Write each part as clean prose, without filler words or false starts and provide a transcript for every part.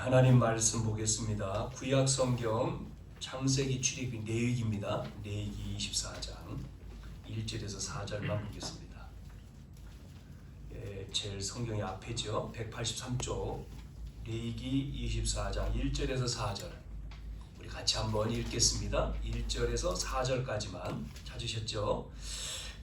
하나님 말씀 보겠습니다. 구약 성경 창세기 출애굽기 레위기입니다. 레위기 24장 1절에서 4절만 보겠습니다. 제일 성경의 앞에죠. 183쪽 레위기 24장 1절에서 4절 우리 같이 한번 읽겠습니다. 1절에서 4절까지만 찾으셨죠?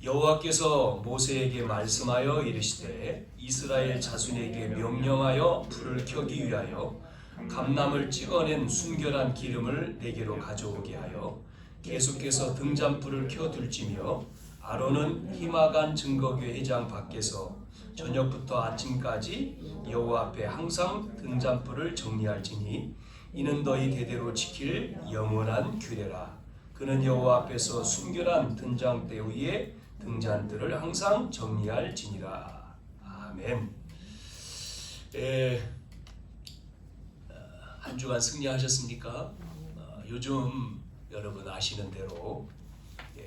여호와께서 모세에게 말씀하여 이르시되 이스라엘 자손에게 명령하여 불을 켜기 위하여 감람을 찍어낸 순결한 기름을 내게로 가져오게 하여 계속해서 등잔불을 켜둘지며 아론은 희마간 증거궤 회장 밖에서 저녁부터 아침까지 여호와 앞에 항상 등잔불을 정리할지니 이는 너희 대대로 지킬 영원한 규례라. 그는 여호와 앞에서 순결한 등잔대 위에 등잔들을 항상 정리할지니라. 아멘. 한 주간 승리하셨습니까? 요즘 여러분 아시는 대로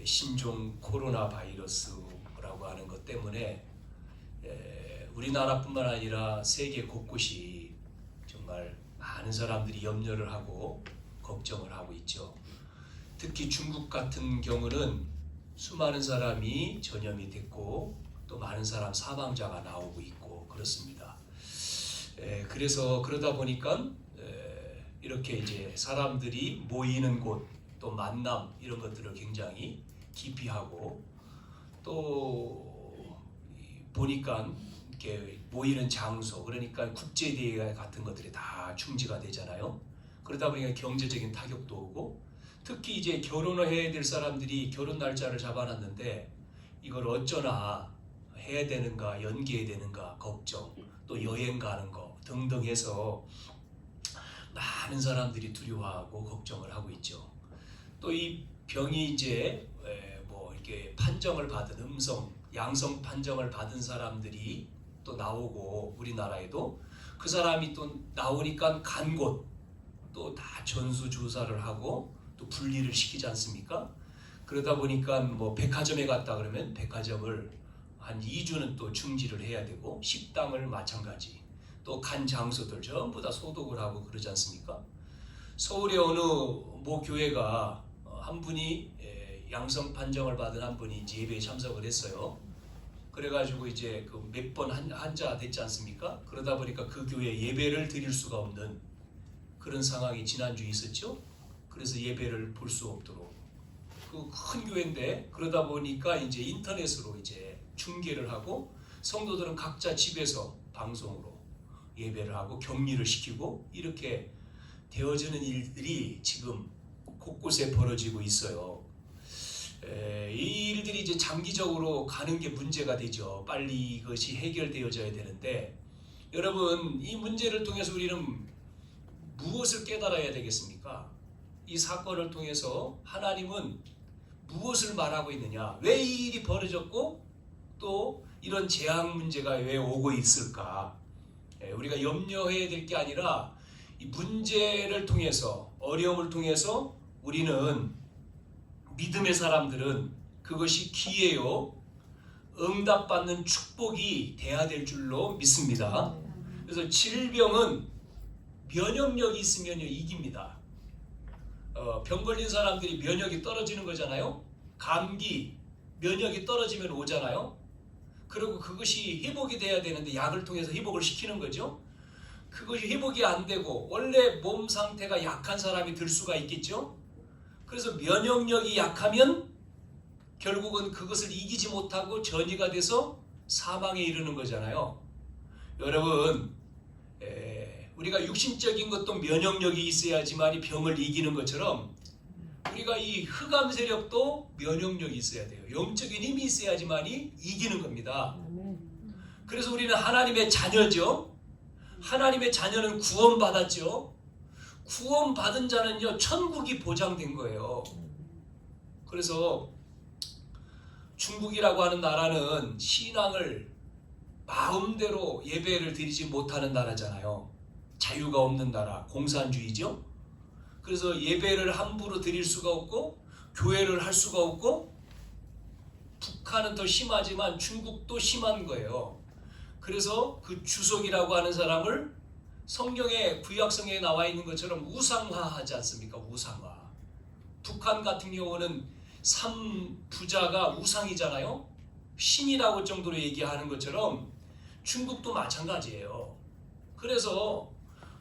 신종 코로나 바이러스라고 하는 것 때문에 우리나라뿐만 아니라 세계 곳곳이 정말 많은 사람들이 염려를 하고 걱정을 하고 있죠. 특히 중국 같은 경우는 수많은 사람이 전염이 됐고 또 많은 사람 사망자가 나오고 있고 그렇습니다. 그래서 그러다 보니까 이렇게 이제 사람들이 모이는 곳 또 만남 이런 것들을 굉장히 기피하고 또 보니까 이렇게 모이는 장소 그러니까 국제대회 같은 것들이 다 중지가 되잖아요. 그러다 보니까 경제적인 타격도 오고 특히 이제 결혼을 해야 될 사람들이 결혼 날짜를 잡아놨는데 이걸 어쩌나 해야 되는가 연기해야 되는가 걱정 또 여행 가는 거 등등 해서 많은 사람들이 두려워하고 걱정을 하고 있죠. 또 이 병이 이제 뭐 이렇게 판정을 받은 양성 판정을 받은 사람들이 또 나오고 우리나라에도 그 사람이 또 나오니까 간 곳 또 다 전수 조사를 하고 또 분리를 시키지 않습니까? 그러다 보니까 뭐 백화점에 갔다 그러면 백화점을 한 2주는 또 중지를 해야 되고 식당을 마찬가지 또 간 장소들 전부 다 소독을 하고 그러지 않습니까? 서울의 어느 모 교회가 한 분이 양성 판정을 받은 한 분이 이제 예배에 참석을 했어요. 그래가지고 이제 그 몇 번 환자 됐지 않습니까? 그러다 보니까 그 교회에 예배를 드릴 수가 없는 그런 상황이 지난주에 있었죠. 그래서 예배를 볼 수 없도록 그 큰 교회인데 그러다 보니까 이제 인터넷으로 이제 중계를 하고 성도들은 각자 집에서 방송으로 예배를 하고 격리를 시키고 이렇게 되어지는 일들이 지금 곳곳에 벌어지고 있어요. 이 일들이 이제 장기적으로 가는 게 문제가 되죠. 빨리 이것이 해결되어져야 되는데 여러분 이 문제를 통해서 우리는 무엇을 깨달아야 되겠습니까? 이 사건을 통해서 하나님은 무엇을 말하고 있느냐? 왜 이 일이 벌어졌고 또 이런 재앙 문제가 왜 오고 있을까? 우리가 염려해야 될 게 아니라 이 문제를 통해서 어려움을 통해서 우리는 믿음의 사람들은 그것이 기회요 응답받는 축복이 돼야 될 줄로 믿습니다. 그래서 질병은 면역력이 있으면 이깁니다. 병 걸린 사람들이 면역이 떨어지는 거잖아요. 감기 면역이 떨어지면 오잖아요. 그리고 그것이 회복이 돼야 되는데 약을 통해서 회복을 시키는 거죠. 그것이 회복이 안 되고 원래 몸 상태가 약한 사람이 들 수가 있겠죠. 그래서 면역력이 약하면 결국은 그것을 이기지 못하고 전이가 돼서 사망에 이르는 거잖아요. 여러분 우리가 육신적인 것도 면역력이 있어야지만 병을 이기는 것처럼 우리가 이 흑암 세력도 면역력이 있어야 돼요. 영적인 힘이 있어야지만 이기는 겁니다. 그래서 우리는 하나님의 자녀죠. 하나님의 자녀는 구원받았죠. 구원받은 자는요 천국이 보장된 거예요. 그래서 중국이라고 하는 나라는 신앙을 마음대로 예배를 드리지 못하는 나라잖아요. 자유가 없는 나라, 공산주의죠. 그래서 예배를 함부로 드릴 수가 없고 교회를 할 수가 없고 북한은 더 심하지만 중국도 심한 거예요. 그래서 그 주석이라고 하는 사람을 성경에 구약성경에 나와 있는 것처럼 우상화하지 않습니까? 우상화. 북한 같은 경우는 3부자가 우상이잖아요. 신이라고 정도로 얘기하는 것처럼 중국도 마찬가지예요. 그래서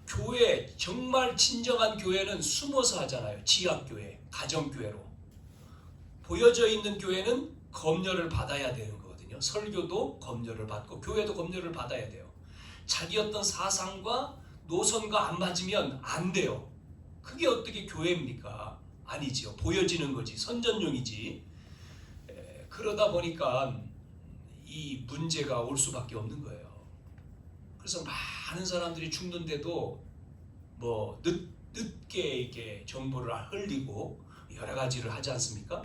교회, 정말 진정한 교회는 숨어서 하잖아요. 지하교회, 가정교회로. 보여져 있는 교회는 검열을 받아야 되는 거거든요. 설교도 검열을 받고 교회도 검열을 받아야 돼요. 자기 어떤 사상과 노선과 안 맞으면 안 돼요. 그게 어떻게 교회입니까? 아니지요. 보여지는 거지. 선전용이지. 그러다 보니까 이 문제가 올 수밖에 없는 거예요. 그래서 많은 사람들이 죽는데도 뭐 늦게 이렇게 정보를 흘리고 여러 가지를 하지 않습니까?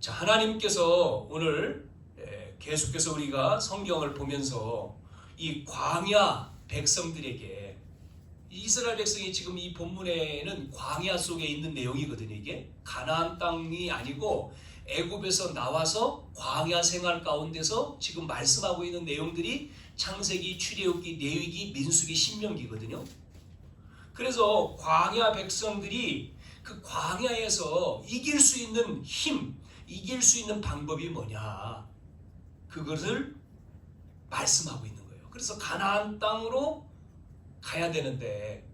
자, 하나님께서 오늘 계속해서 우리가 성경을 보면서 이 광야 백성들에게, 이스라엘 백성이 지금 이 본문에는 광야 속에 있는 내용이거든요. 이게 가나안 땅이 아니고 애굽에서 나와서 광야 생활 가운데서 지금 말씀하고 있는 내용들이 창세기, 출애굽기, 레위기, 민수기, 신명기거든요. 그래서 광야 백성들이 그 광야에서 이길 수 있는 힘, 이길 수 있는 방법이 뭐냐, 그것을 말씀하고 있는 거예요. 그래서 가나안 땅으로 가야 되는데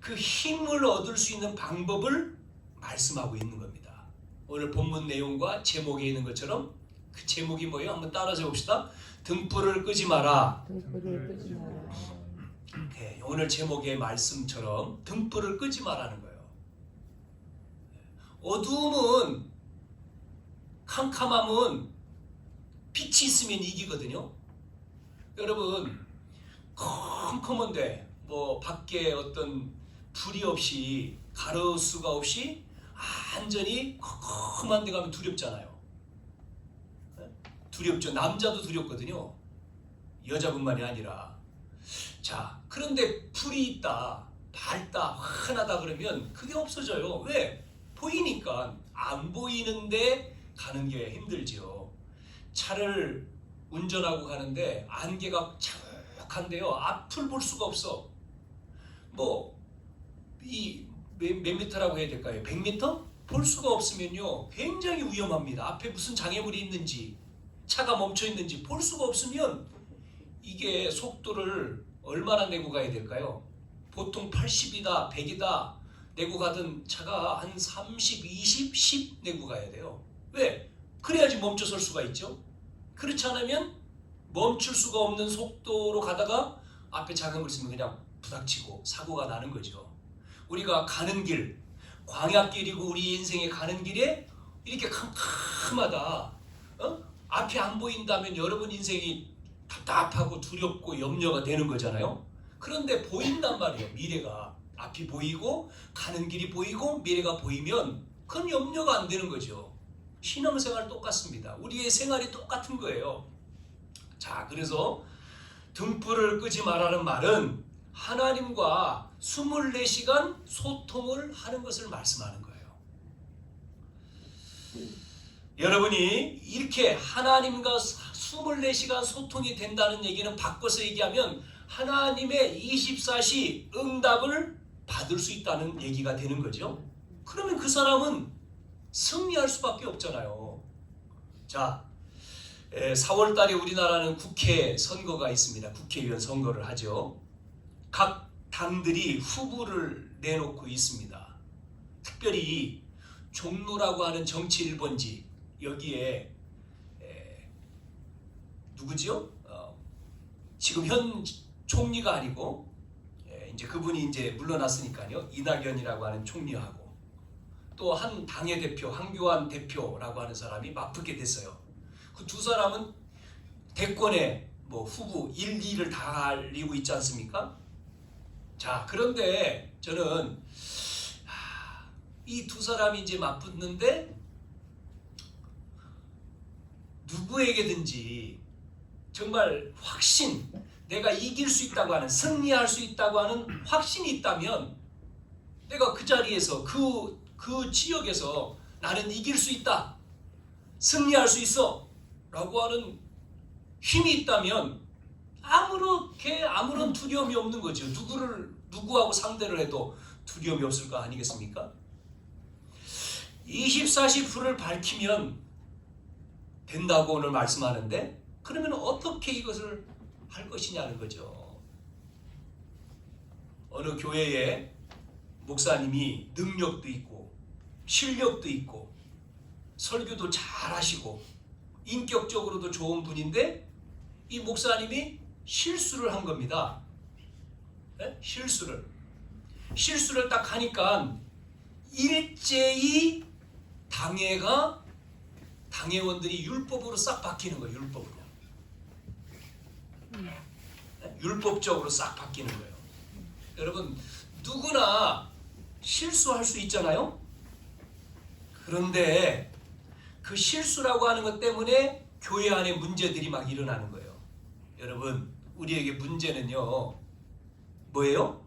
그 힘을 얻을 수 있는 방법을 말씀하고 있는 겁니다. 오늘 본문 내용과 제목에 있는 것처럼 그 제목이 뭐예요? 한번 따라서 봅시다. 등불을 끄지 마라. 등불을 끄지 마라. 네, 오늘 제목의 말씀처럼 등불을 끄지 마라는 거예요. 어두움은, 캄캄함은 빛이 있으면 이기거든요. 여러분, 컴컴한데 뭐 밖에 어떤 불이 없이, 가로수 수가 없이 완전히 컴컴한 데 가면 두렵잖아요. 두렵죠. 남자도 두렵거든요. 여자분만이 아니라. 자, 그런데 불이 있다, 밝다, 환하다 그러면 그게 없어져요. 왜? 보이니까. 안 보이는데 가는 게 힘들지요. 차를 운전하고 가는데 안개가 자욱한데요, 앞을 볼 수가 없어. 뭐 이 몇 미터라고 해야 될까요? 100m? 볼 수가 없으면요 굉장히 위험합니다. 앞에 무슨 장애물이 있는지, 차가 멈춰 있는지 볼 수가 없으면 이게 속도를 얼마나 내고 가야 될까요? 보통 80이다, 100이다 내고 가던 차가 한 30, 20, 10 내고 가야 돼요. 왜? 그래야지 멈춰 설 수가 있죠. 그렇지 않으면 멈출 수가 없는 속도로 가다가 앞에 장애물 있으면 그냥 부닥치고 사고가 나는 거죠. 우리가 가는 길, 광야길이고 우리 인생에 가는 길에 이렇게 캄캄하다, 앞이 안 보인다면 여러분 인생이 답답하고 두렵고 염려가 되는 거잖아요. 그런데 보인단 말이에요. 미래가 앞이 보이고 가는 길이 보이고 미래가 보이면 그건 염려가 안 되는 거죠. 신앙생활 똑같습니다. 우리의 생활이 똑같은 거예요. 자, 그래서 등불을 끄지 말라는 말은 하나님과 24시간 소통을 하는 것을 말씀하는 거예요. 여러분이 이렇게 하나님과 24시간 소통이 된다는 얘기는 바꿔서 얘기하면 하나님의 24시 응답을 받을 수 있다는 얘기가 되는 거죠. 그러면 그 사람은 승리할 수밖에 없잖아요. 자, 4월 달에 우리나라는 국회 선거가 있습니다. 국회의원 선거를 하죠. 각 당들이 후보를 내놓고 있습니다. 특별히 종로라고 하는 정치 1번지, 여기에 누구지요? 지금 현 총리가 아니고 이제 그분이 이제 물러났으니까요. 이낙연이라고 하는 총리하고 또 한 당의 대표, 한교안 대표라고 하는 사람이 맞붙게 됐어요. 그 두 사람은 대권에 뭐 후보 1, 2를 다 갈리고 있지 않습니까? 자, 그런데 저는 이 두 사람이 이제 맞붙는데 누구에게든지 정말 확신, 내가 이길 수 있다고 하는, 승리할 수 있다고 하는 확신이 있다면 내가 그 자리에서 그 지역에서 나는 이길 수 있다, 승리할 수 있어 라고 하는 힘이 있다면 아무런 두려움이 없는 거죠. 누구하고 상대를 해도 두려움이 없을 거 아니겠습니까? 24시 불을 밝히면 된다고 오늘 말씀하는데, 그러면 어떻게 이것을 할 것이냐는 거죠. 어느 교회에 목사님이 능력도 있고 실력도 있고 설교도 잘하시고 인격적으로도 좋은 분인데, 이 목사님이 실수를 한 겁니다. 네? 실수를 딱 하니까 일제히 당회원들이 율법으로 싹 바뀌는 거예요. 율법으로. 네? 율법적으로 싹 바뀌는 거예요. 여러분, 누구나 실수할 수 있잖아요. 그런데 그 실수라고 하는 것 때문에 교회 안에 문제들이 막 일어나는 거예요. 여러분, 우리에게 문제는요, 뭐예요?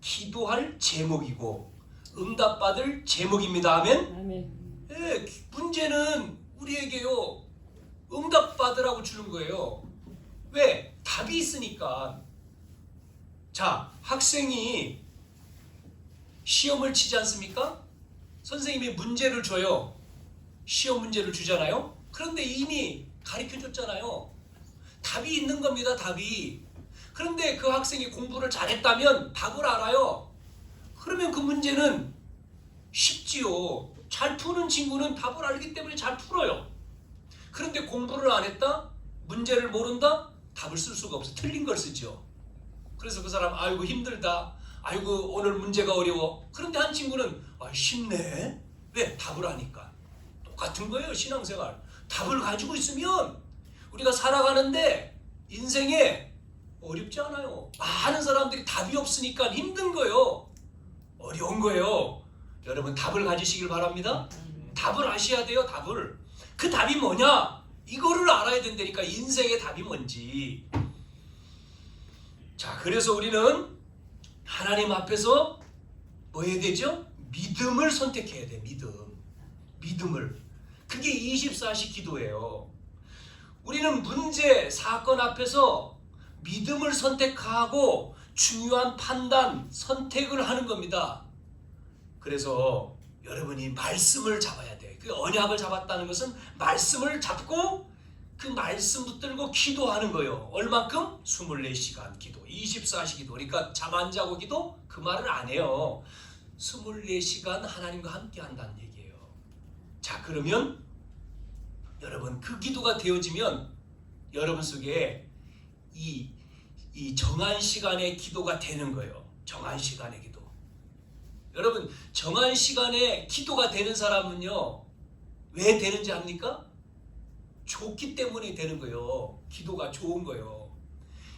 기도할 제목이고 응답받을 제목입니다. 아멘. 예, 문제는 우리에게요, 응답받으라고 주는 거예요. 왜? 답이 있으니까. 자, 학생이 시험을 치지 않습니까? 선생님이 문제를 줘요. 시험 문제를 주잖아요. 그런데 이미 가르쳐 줬잖아요. 답이 있는 겁니다. 답이. 그런데 그 학생이 공부를 잘했다면 답을 알아요. 그러면 그 문제는 쉽지요. 잘 푸는 친구는 답을 알기 때문에 잘 풀어요. 그런데 공부를 안 했다? 문제를 모른다? 답을 쓸 수가 없어. 틀린 걸 쓰죠. 그래서 그 사람, 아이고 힘들다, 아이고 오늘 문제가 어려워. 그런데 한 친구는 쉽네. 왜? 답을 아니까. 똑같은 거예요. 신앙생활. 답을 가지고 있으면 우리가 살아가는데 인생에 어렵지 않아요. 많은 사람들이 답이 없으니까 힘든 거예요. 어려운 거예요. 여러분, 답을 가지시길 바랍니다. 답을 아셔야 돼요. 답을. 그 답이 뭐냐? 이거를 알아야 된다니까. 인생의 답이 뭔지. 자, 그래서 우리는 하나님 앞에서 뭐 해야 되죠? 믿음을 선택해야 돼. 믿음을. 그게 24시 기도예요. 우리는 문제, 사건 앞에서 믿음을 선택하고 중요한 판단, 선택을 하는 겁니다. 그래서 여러분이 말씀을 잡아야 돼. 그 언약을 잡았다는 것은 말씀을 잡고 그 말씀 붙들고 기도하는 거예요. 얼만큼? 24시간 기도, 24시 기도. 그러니까 잠 안 자고 기도? 그 말을 안 해요. 24시간 하나님과 함께 한다는 얘기예요. 자, 그러면 여러분, 그 기도가 되어지면 여러분 속에 이 정한 시간의 기도가 되는 거예요. 정한 시간의 기도. 여러분, 정한 시간에 기도가 되는 사람은요, 왜 되는지 압니까? 좋기 때문에 되는 거예요. 기도가 좋은 거예요.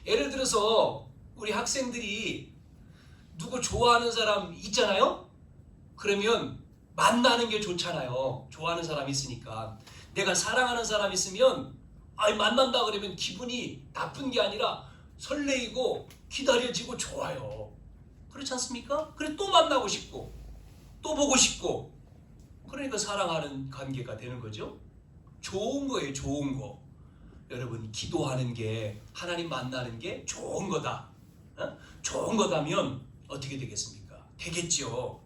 예를 들어서 우리 학생들이 누구 좋아하는 사람 있잖아요? 그러면 만나는 게 좋잖아요. 좋아하는 사람이 있으니까. 내가 사랑하는 사람이 있으면 만난다 그러면 기분이 나쁜 게 아니라 설레이고 기다려지고 좋아요. 그렇지 않습니까? 그래 또 만나고 싶고 또 보고 싶고, 그러니까 사랑하는 관계가 되는 거죠. 좋은 거예요. 좋은 거. 여러분, 기도하는 게, 하나님 만나는 게 좋은 거다. 좋은 거다면 어떻게 되겠습니까? 되겠죠.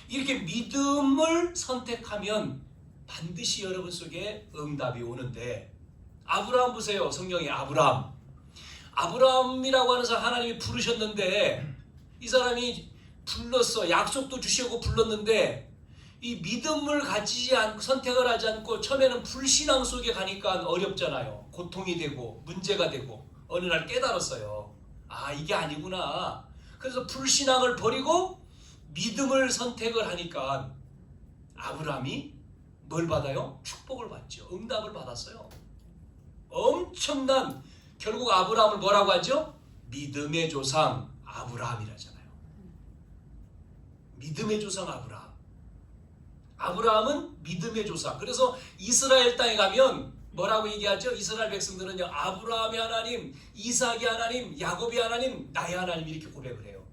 이렇게 믿음을 선택하면 반드시 여러분 속에 응답이 오는데, 아브라함 보세요. 성경에 아브라함이라고 하는 사람 하나님이 부르셨는데, 이 사람이 불렀어. 약속도 주시고 불렀는데 이 믿음을 가지지 않고 선택을 하지 않고 처음에는 불신앙 속에 가니까 어렵잖아요. 고통이 되고 문제가 되고 어느 날 깨달았어요. 이게 아니구나. 그래서 불신앙을 버리고 믿음을 선택을 하니까 아브라함이 뭘 받아요? 축복을 받죠. 응답을 받았어요. 엄청난, 결국 아브라함을 뭐라고 하죠? 믿음의 조상 아브라함이라잖아요. 믿음의 조상 아브라함은 믿음의 조상. 그래서 이스라엘 땅에 가면 뭐라고 얘기하죠? 이스라엘 백성들은요, 아브라함의 하나님, 이삭의 하나님, 야곱의 하나님, 나의 하나님, 이렇게 고백을 해요.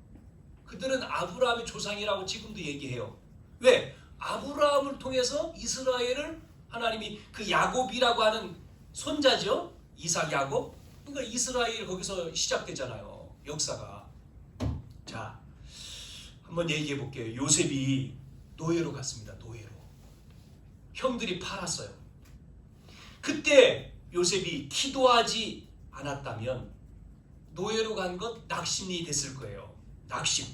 그들은 아브라함의 조상이라고 지금도 얘기해요. 왜? 아브라함을 통해서 이스라엘을 하나님이, 그 야곱이라고 하는 손자죠, 이삭 야곱, 그러니까 이스라엘 거기서 시작되잖아요. 역사가. 자, 한번 얘기해 볼게요. 요셉이 노예로 갔습니다. 노예로. 형들이 팔았어요. 그때 요셉이 기도하지 않았다면 노예로 간 것 낙심이 됐을 거예요. 낙심.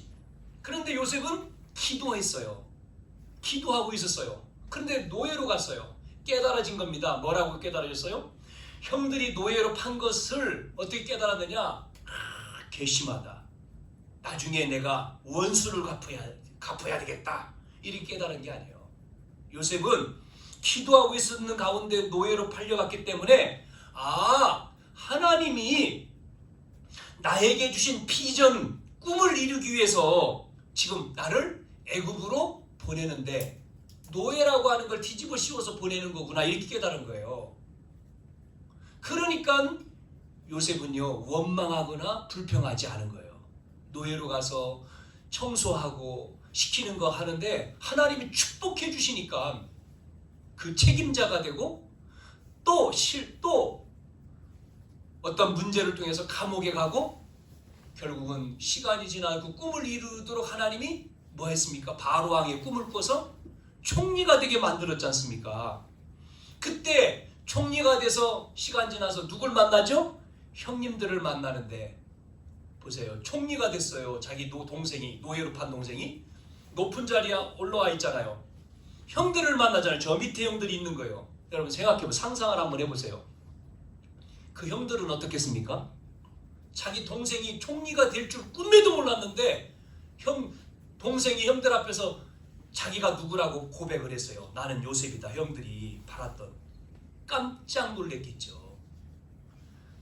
그런데 요셉은 기도했어요. 기도하고 있었어요. 그런데 노예로 갔어요. 깨달아진 겁니다. 뭐라고 깨달아졌어요? 형들이 노예로 판 것을 어떻게 깨달았느냐? 괘씸하다. 나중에 내가 원수를 갚아야 되겠다. 이렇게 깨달은 게 아니에요. 요셉은 기도하고 있었는 가운데 노예로 팔려갔기 때문에 하나님이 나에게 주신 비전, 꿈을 이루기 위해서 지금 나를 애굽으로 보내는데 노예라고 하는 걸 뒤집어 씌워서 보내는 거구나 이렇게 깨달은 거예요. 그러니까 요셉은요 원망하거나 불평하지 않은 거예요. 노예로 가서 청소하고 시키는 거 하는데 하나님이 축복해 주시니까 그 책임자가 되고 또 어떤 문제를 통해서 감옥에 가고 결국은 시간이 지나고 꿈을 이루도록 하나님이 뭐 했습니까? 바로 왕의 꿈을 꿔서 총리가 되게 만들었지 않습니까? 그때 총리가 돼서 시간 지나서 누굴 만나죠? 형님들을 만나는데 보세요. 총리가 됐어요. 자기 동생이, 노예로 판 동생이 높은 자리에 올라와 있잖아요. 형들을 만나잖아요. 저 밑에 형들이 있는 거예요. 여러분 생각해보세요. 상상을 한번 해보세요. 그 형들은 어떻겠습니까? 자기 동생이 총리가 될 줄 꿈에도 몰랐는데 동생이 형들 앞에서 자기가 누구라고 고백을 했어요. 나는 요셉이다. 형들이 팔았던. 깜짝 놀랐겠죠.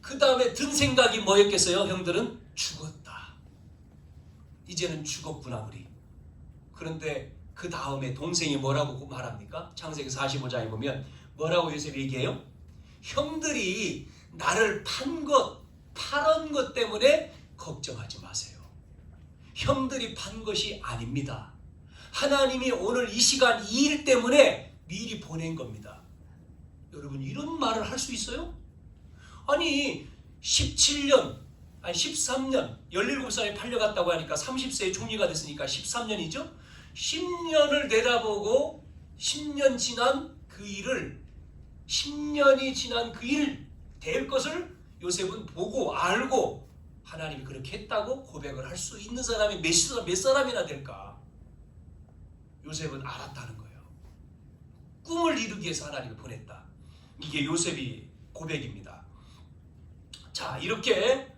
그 다음에 든 생각이 뭐였겠어요? 형들은 죽었다. 이제는 죽었구나 우리. 그런데 그 다음에 동생이 뭐라고 말합니까? 창세기 45장에 보면 뭐라고 요셉이 얘기해요? 형들이 나를 팔은 것 때문에 걱정하지 마세요. 형들이 판 것이 아닙니다. 하나님이 오늘 이 시간 이 일 때문에 미리 보낸 겁니다. 여러분 이런 말을 할 수 있어요? 아니 13년 17살에 팔려갔다고 하니까 30세에 총리가 됐으니까 13년이죠? 10년을 내다보고 10년이 지난 그 일 될 것을 요셉은 보고 알고 하나님이 그렇게 했다고 고백을 할 수 있는 사람이 몇 사람이나 될까? 요셉은 알았다는 거예요. 꿈을 이루기 위해서 하나님이 보냈다. 이게 요셉이 고백입니다. 자, 이렇게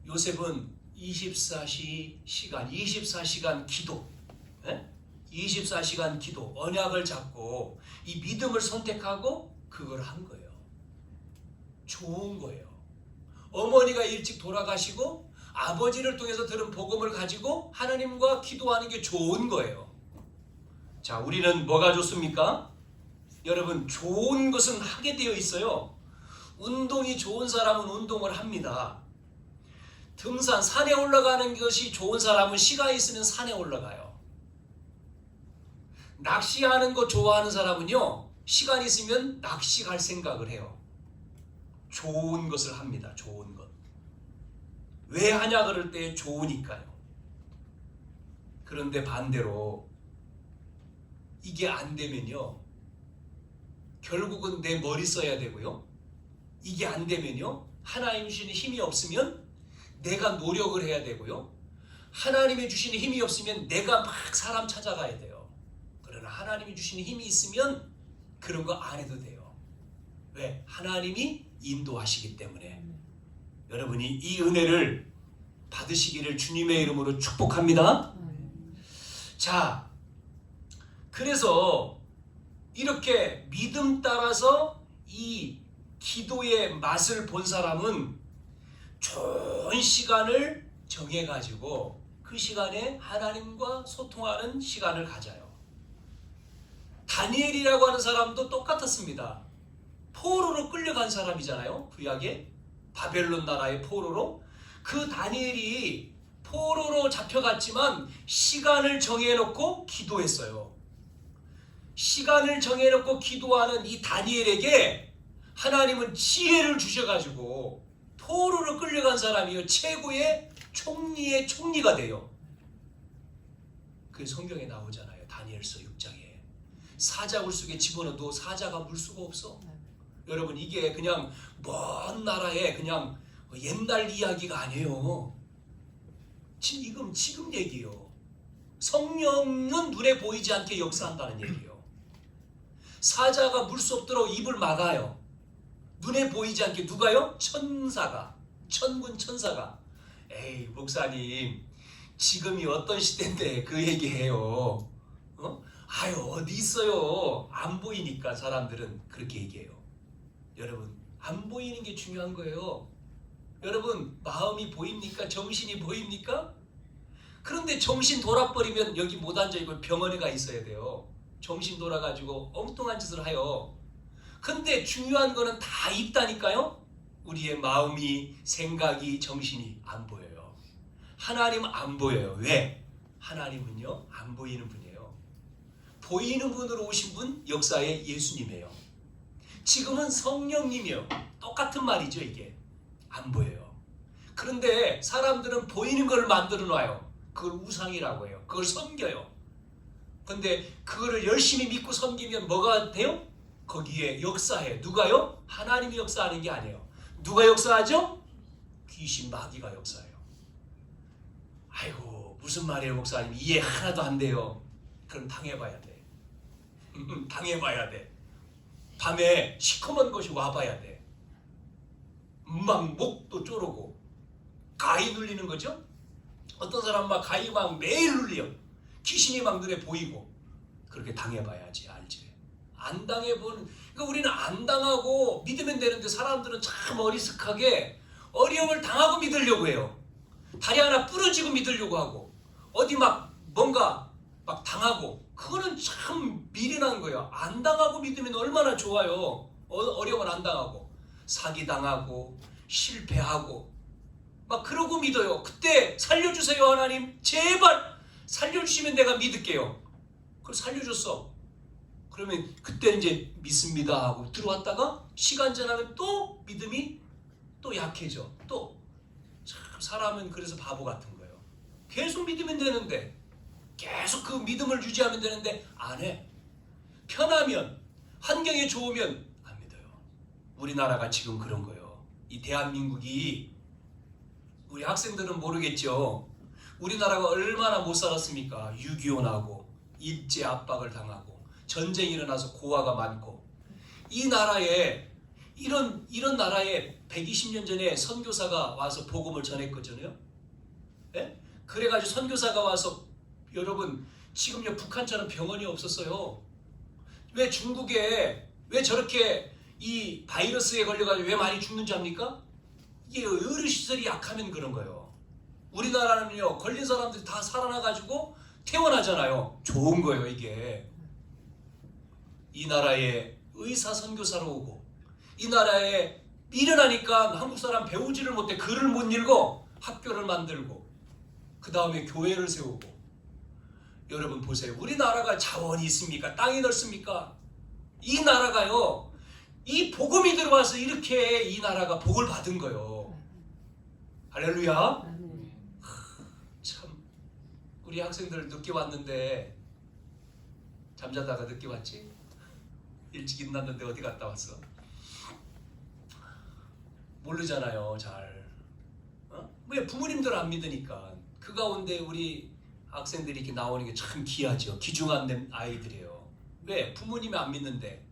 요셉은 24시간 기도, 24시간 기도, 언약을 잡고 이 믿음을 선택하고 그걸 한 거예요. 좋은 거예요. 어머니가 일찍 돌아가시고 아버지를 통해서 들은 복음을 가지고 하나님과 기도하는 게 좋은 거예요. 자, 우리는 뭐가 좋습니까? 여러분, 좋은 것은 하게 되어 있어요. 운동이 좋은 사람은 운동을 합니다. 등산, 산에 올라가는 것이 좋은 사람은 시간이 있으면 산에 올라가요. 낚시하는 거 좋아하는 사람은요, 시간이 있으면 낚시 갈 생각을 해요. 좋은 것을 합니다. 좋은 것. 왜 하냐 그럴 때 좋으니까요. 그런데 반대로 이게 안 되면요, 결국은 내 머리 써야 되고요. 이게 안 되면요, 하나님 주시는 힘이 없으면 내가 노력을 해야 되고요. 하나님이 주시는 힘이 없으면 내가 막 사람 찾아가야 돼요. 그러나 하나님이 주시는 힘이 있으면 그런 거 안 해도 돼요. 왜? 하나님이 인도하시기 때문에. 여러분이 이 은혜를 받으시기를 주님의 이름으로 축복합니다. 자, 그래서 이렇게 믿음 따라서 이 기도의 맛을 본 사람은 좋은 시간을 정해가지고 그 시간에 하나님과 소통하는 시간을 가져요. 다니엘이라고 하는 사람도 똑같았습니다. 포로로 끌려간 사람이잖아요. 구약에 바벨론 나라의 포로로. 그 다니엘이 포로로 잡혀갔지만 시간을 정해놓고 기도했어요. 시간을 정해놓고 기도하는 이 다니엘에게 하나님은 지혜를 주셔가지고 포로로 끌려간 사람이요 최고의 총리의 총리가 돼요. 그게 성경에 나오잖아요. 다니엘서 6장에 사자굴 속에 집어넣어도 사자가 물 수가 없어. 여러분 이게 그냥 먼 나라의 그냥 옛날 이야기가 아니에요. 지금 얘기요. 성령은 눈에 보이지 않게 역사한다는 얘기예요. 사자가 물 수 없도록 입을 막아요. 눈에 보이지 않게. 누가요? 천사가. 천군 천사가. 에이 목사님 지금이 어떤 시대인데 그 얘기해요. 아유 어디 있어요. 안 보이니까 사람들은 그렇게 얘기해요. 여러분 안 보이는 게 중요한 거예요. 여러분 마음이 보입니까? 정신이 보입니까? 그런데 정신 돌아버리면 여기 못 앉아있고 병원에 가 있어야 돼요. 정신 돌아가지고 엉뚱한 짓을 해요. 근데 중요한 거는 다 있다니까요. 우리의 마음이, 생각이, 정신이 안 보여요. 하나님은 안 보여요. 왜? 하나님은요 안 보이는 분이에요. 보이는 분으로 오신 분 역사의 예수님이에요. 지금은 성령님이요. 똑같은 말이죠. 이게 안 보여요. 그런데 사람들은 보이는 걸 만들어 놔요. 그걸 우상이라고 해요. 그걸 섬겨요. 근데 그거를 열심히 믿고 섬기면 뭐가 돼요? 거기에 역사해요. 누가요? 하나님이 역사하는 게 아니에요. 누가 역사하죠? 귀신 마귀가 역사해요. 아이고 무슨 말이에요 목사님, 이해 하나도 안 돼요. 그럼 당해봐야 돼. 당해봐야 돼. 밤에 시커먼 것이 와봐야 돼. 막 목도 쪼르고 가위 눌리는 거죠. 어떤 사람은 막 가위 막 매일 눌려. 귀신이 막 눈에 보이고. 그렇게 당해봐야지 알지. 안 당해본, 그러니까 우리는 안 당하고 믿으면 되는데 사람들은 참 어리석하게 어려움을 당하고 믿으려고 해요. 다리 하나 부러지고 믿으려고 하고 어디 막 뭔가 막 당하고. 그거는 참 미련한 거예요. 안 당하고 믿으면 얼마나 좋아요. 어려움을 안 당하고 사기당하고 실패하고 막 그러고 믿어요. 그때 살려주세요 하나님 제발 살려주시면 내가 믿을게요. 그걸 살려줬어. 그러면 그때 이제 믿습니다 하고 들어왔다가 시간 지나면 또 믿음이 또 약해져. 또 참 사람은 그래서 바보 같은 거예요. 계속 믿으면 되는데, 계속 그 믿음을 유지하면 되는데 안 해. 편하면, 환경이 좋으면 안 믿어요. 우리나라가 지금 그런 거예요. 이 대한민국이, 우리 학생들은 모르겠죠. 우리나라가 얼마나 못 살았습니까? 6.25 나고 일제 압박을 당하고 전쟁이 일어나서 고아가 많고. 이 나라에 이런 나라에 120년 전에 선교사가 와서 복음을 전했거든요. 네? 그래가지고 선교사가 와서, 여러분 지금요 북한처럼 병원이 없었어요. 왜 중국에 왜 저렇게 이 바이러스에 걸려가지고 왜 많이 죽는지 압니까? 이게 의료시설이 약하면 그런 거예요. 우리나라는요 걸린 사람들이 다 살아나가지고 퇴원하잖아요. 좋은 거예요 이게. 이 나라에 의사 선교사로 오고, 이 나라에 미련하니까 한국 사람 배우지를 못해. 글을 못 읽어. 학교를 만들고 그 다음에 교회를 세우고. 여러분 보세요. 우리나라가 자원이 있습니까? 땅이 넓습니까? 이 나라가요, 이 복음이 들어와서 이렇게 이 나라가 복을 받은 거예요. 할렐루야. 참 우리 학생들 늦게 왔는데, 잠자다가 늦게 왔지? 일찍 일어났는데 어디 갔다 왔어? 모르잖아요 잘. 왜? 부모님들 안 믿으니까. 그 가운데 우리 학생들이 이렇게 나오는 게 참 귀하죠. 귀중한 아이들이에요. 왜? 부모님이 안 믿는데.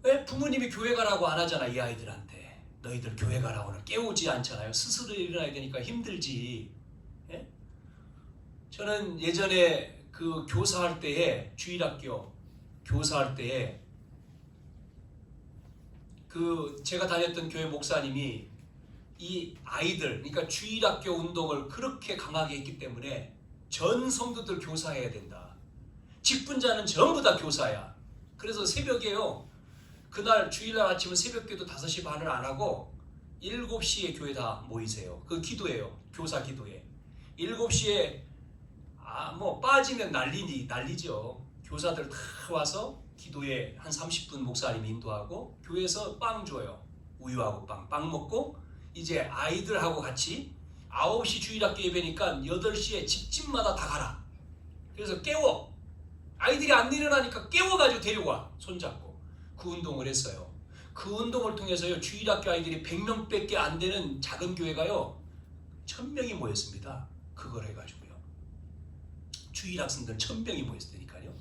왜? 부모님이 교회 가라고 안 하잖아. 이 아이들한테 너희들 교회 가라고는 깨우지 않잖아요. 스스로 일어나야 되니까 힘들지. 예? 저는 예전에 그 교사할 때에, 주일학교 교사할 때에, 그 제가 다녔던 교회 목사님이 이 아이들, 그러니까 주일학교 운동을 그렇게 강하게 했기 때문에 전 성도들 교사해야 된다. 직분자는 전부 다 교사야. 그래서 새벽에요, 그날 주일날 아침은 새벽기도 5시 반을 안 하고 7시에 교회 다 모이세요. 그 기도예요. 교사 기도에 7시에 뭐 빠지면 난리죠. 교사들 다 와서 기도에 한 30분 목사님 인도하고 교회에서 빵 줘요. 우유하고 빵 먹고 이제 아이들하고 같이 9시 주일학교 예배니까 8시에 집집마다 다 가라. 그래서 깨워. 아이들이 안 일어나니까 깨워가지고 데려와. 손잡고. 그 운동을 했어요. 그 운동을 통해서요. 주일학교 아이들이 100명밖에 안 되는 작은 교회가요. 1000명이 모였습니다. 그걸 해가지고요. 주일학생들 1000명이 모였으니까요.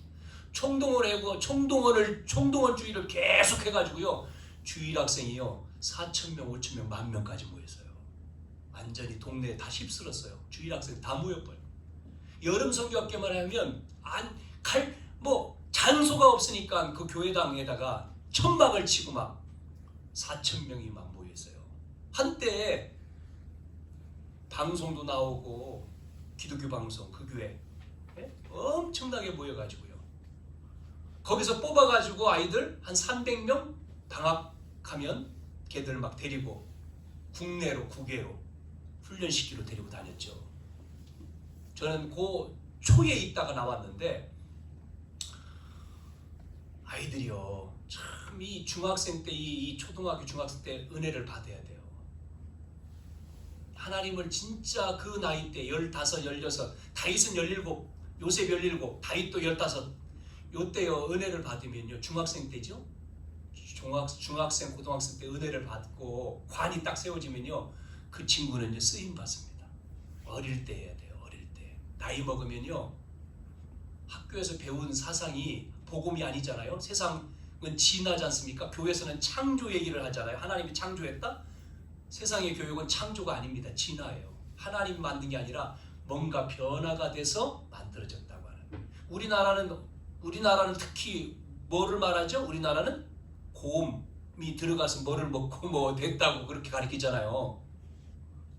총동원을 하고 총동원 주의를 계속 해가지고요. 주일학생이요. 4000명, 5000명, 10,000명까지 모였어요. 완전히 동네에 다 휩쓸었어요. 주일학생 다 모여버려. 여름 성교학교만 하면 장소가 없으니까 그 교회당에다가 천막을 치고 막 4000명이 막 모였어요. 한때 방송도 나오고 기독교 방송 그 교회 엄청나게 모여가지고요. 거기서 뽑아가지고 아이들 한 300명 방학하면 걔들 막 데리고 국내로 국외로 훈련시키러 데리고 다녔죠. 저는 그 초에 있다가 나왔는데 아이들이요 참 이 중학생 때 이 초등학교 중학생 때 은혜를 받아야 돼요. 하나님을 진짜 그 나이 때 15, 16 다윗은 17 요셉 17 다윗도 15 요때요 은혜를 받으면요 중학생 때죠. 중학생 고등학생 때 은혜를 받고 관이 딱 세워지면요 그 친구는 쓰임 받습니다. 어릴 때 해야 돼요. 어릴 때 나이 먹으면요 학교에서 배운 사상이 복음이 아니잖아요. 세상은 진화지 않습니까? 교회에서는 창조 얘기를 하잖아요. 하나님이 창조했다? 세상의 교육은 창조가 아닙니다. 진화예요. 하나님이 만든 게 아니라 뭔가 변화가 돼서 만들어졌다고 하는. 우리나라는 특히 뭐를 말하죠? 우리나라는 곰이 들어가서 뭐를 먹고 뭐 됐다고 그렇게 가르치잖아요.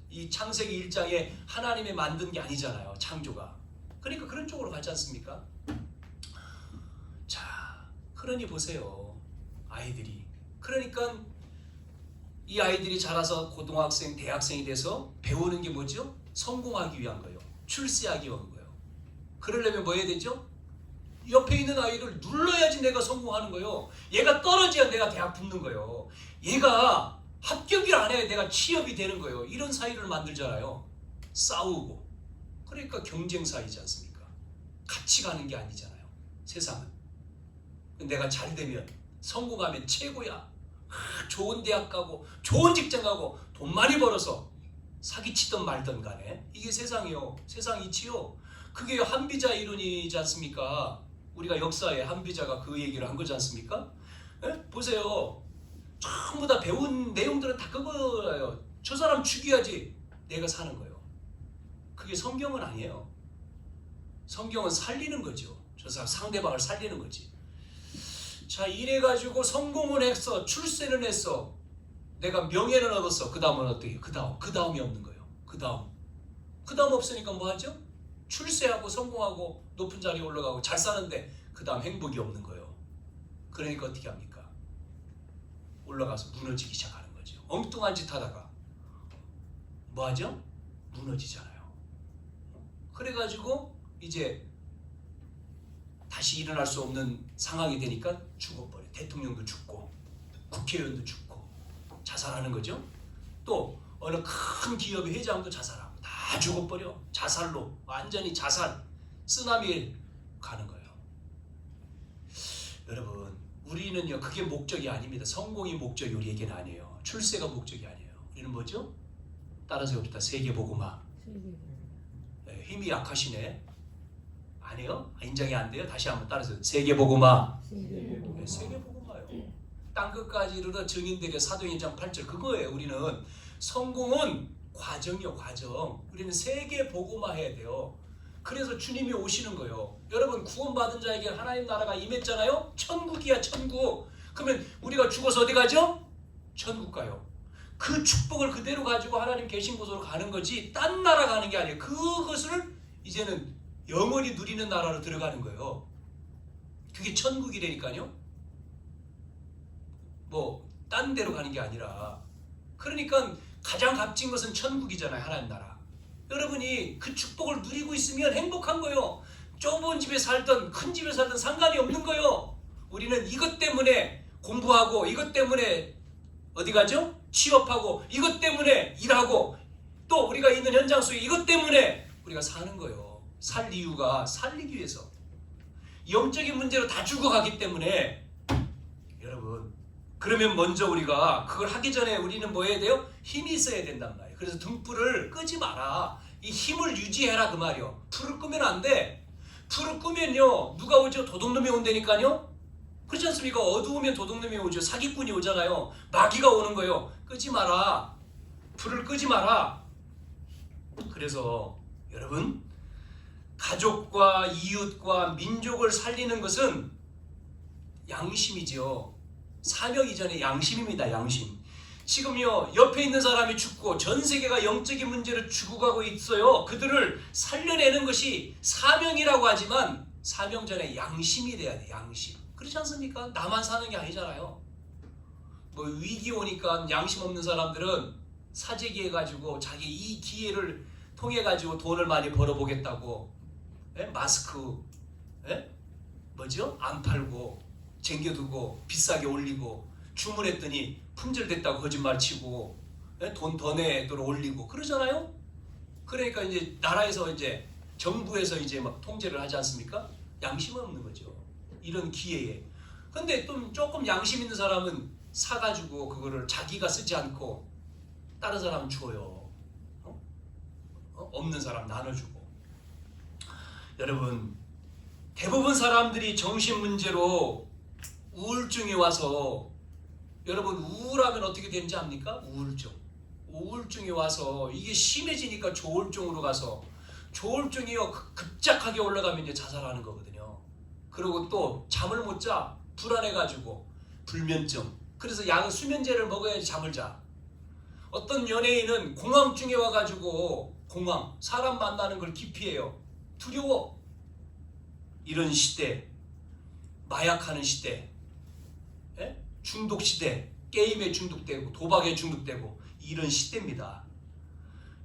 이 창세기 1장에 하나님이 만든 게 아니잖아요. 창조가. 그러니까 그런 쪽으로 가지 않습니까? 자, 그러니 보세요. 아이들이. 그러니까 이 아이들이 자라서 고등학생, 대학생이 돼서 배우는 게 뭐죠? 성공하기 위한 거예요. 출세하기 위한 거예요. 그러려면 뭐 해야 되죠? 옆에 있는 아이를 눌러야지 내가 성공하는 거예요. 얘가 떨어져야 내가 대학 붙는 거예요. 얘가 합격을 안 해야 내가 취업이 되는 거예요. 이런 사이를 만들잖아요. 싸우고. 그러니까 경쟁 사이지 않습니까? 같이 가는 게 아니잖아요. 세상은. 내가 잘 되면 성공하면 최고야. 좋은 대학 가고 좋은 직장 가고 돈 많이 벌어서 사기치든 말든 간에 이게 세상이요. 세상 이치요. 그게 한비자 이론이지 않습니까? 우리가 역사에 한비자가 그 얘기를 한 거지 않습니까? 보세요. 전부 다 배운 내용들은 다 그거예요. 저 사람 죽여야지 내가 사는 거예요. 그게 성경은 아니에요. 성경은 살리는 거죠. 저 사람 상대방을 살리는 거지. 자, 이래가지고 성공을 했어. 출세는 했어. 내가 명예는 얻었어. 그 다음은 어떻게? 그 다음이 없는 거예요. 그 다음 없으니까 뭐 하죠? 출세하고 성공하고 높은 자리에 올라가고 잘 사는데 그 다음 행복이 없는 거예요. 그러니까 어떻게 합니까? 올라가서 무너지기 시작하는 거죠. 엉뚱한 짓 하다가 뭐 하죠? 무너지잖아요. 그래가지고 이제 다시 일어날 수 없는 상황이 되니까 죽어버려. 대통령도 죽고 국회의원도 죽고 자살하는 거죠. 또 어느 큰 기업의 회장도 자살하고 다 죽어버려. 자살로 완전히 자살 쓰나미에 가는 거예요. 여러분 우리는요 그게 목적이 아닙니다. 성공이 목적이 우리에게는 아니에요. 출세가 목적이 아니에요. 우리는 뭐죠? 따라서 봅시다. 세계복음화. 네, 힘이 약하시네. 아니요? 인정이 안 돼요? 다시 한번 따라서 세계복음화. 네, 세계복음화요. 땅끝까지 이르러 증인되게 사도행전 8절 그거예요. 우리는 성공은 과정이요. 과정. 우리는 세계복음화 해야 돼요. 그래서 주님이 오시는 거예요. 여러분 구원받은 자에게 하나님 나라가 임했잖아요. 천국이야 천국. 그러면 우리가 죽어서 어디 가죠? 천국 가요. 그 축복을 그대로 가지고 하나님 계신 곳으로 가는 거지 딴 나라 가는 게 아니에요. 그것을 이제는 영원히 누리는 나라로 들어가는 거예요. 그게 천국이라니까요. 뭐 딴 데로 가는 게 아니라. 그러니까 가장 값진 것은 천국이잖아요. 하나님 나라. 여러분이 그 축복을 누리고 있으면 행복한 거예요. 좁은 집에 살든 큰 집에 살든 상관이 없는 거예요. 우리는 이것 때문에 공부하고 이것 때문에 어디 가죠? 취업하고 이것 때문에 일하고 또 우리가 있는 현장 속에 이것 때문에 우리가 사는 거예요. 살 이유가 살리기 위해서. 영적인 문제로 다 죽어가기 때문에 여러분, 그러면 먼저 우리가 그걸 하기 전에 우리는 뭐 해야 돼요? 힘이 있어야 된단 말이에요. 그래서 등불을 끄지 마라. 이 힘을 유지해라 그 말이요. 불을 끄면 안 돼. 불을 끄면요 누가 오죠? 도둑놈이 온다니까요. 그렇지 않습니까? 어두우면 도둑놈이 오죠. 사기꾼이 오잖아요. 마귀가 오는 거예요. 끄지 마라. 불을 끄지 마라. 그래서 여러분, 가족과 이웃과 민족을 살리는 것은 양심이죠. 사명 이전에 양심입니다. 양심. 지금요 옆에 있는 사람이 죽고 전 세계가 영적인 문제로 죽어가고 있어요. 그들을 살려내는 것이 사명이라고 하지만 사명 전에 양심이 돼야 돼. 양심. 그렇지 않습니까? 나만 사는 게 아니잖아요. 뭐 위기 오니까 양심 없는 사람들은 사재기 해가지고 자기 이 기회를 통해 가지고 돈을 많이 벌어보겠다고 마스크 뭐죠? 안 팔고 쟁겨두고 비싸게 올리고 주문했더니 품절됐다고 거짓말 치고 돈 더 내도록 올리고 그러잖아요. 그러니까 이제 나라에서 이제 정부에서 이제 막 통제를 하지 않습니까? 양심은 없는 거죠. 이런 기회에. 근데 또 조금 양심 있는 사람은 사가지고 그거를 자기가 쓰지 않고 다른 사람 줘요. 없는 사람 나눠주고. 여러분, 대부분 사람들이 정신 문제로 우울증이 와서, 여러분 우울하면 어떻게 되는지 압니까? 우울증이 와서 이게 심해지니까 조울증으로 가서, 조울증이요 급작하게 올라가면 자살하는 거거든요. 그리고 또 잠을 못 자. 불안해가지고 불면증. 그래서 수면제를 먹어야지 잠을 자. 어떤 연예인은 공황증에 와가지고 사람 만나는 걸 기피해요. 두려워. 이런 시대, 마약하는 시대, 중독 시대, 게임에 중독되고 도박에 중독되고 이런 시대입니다.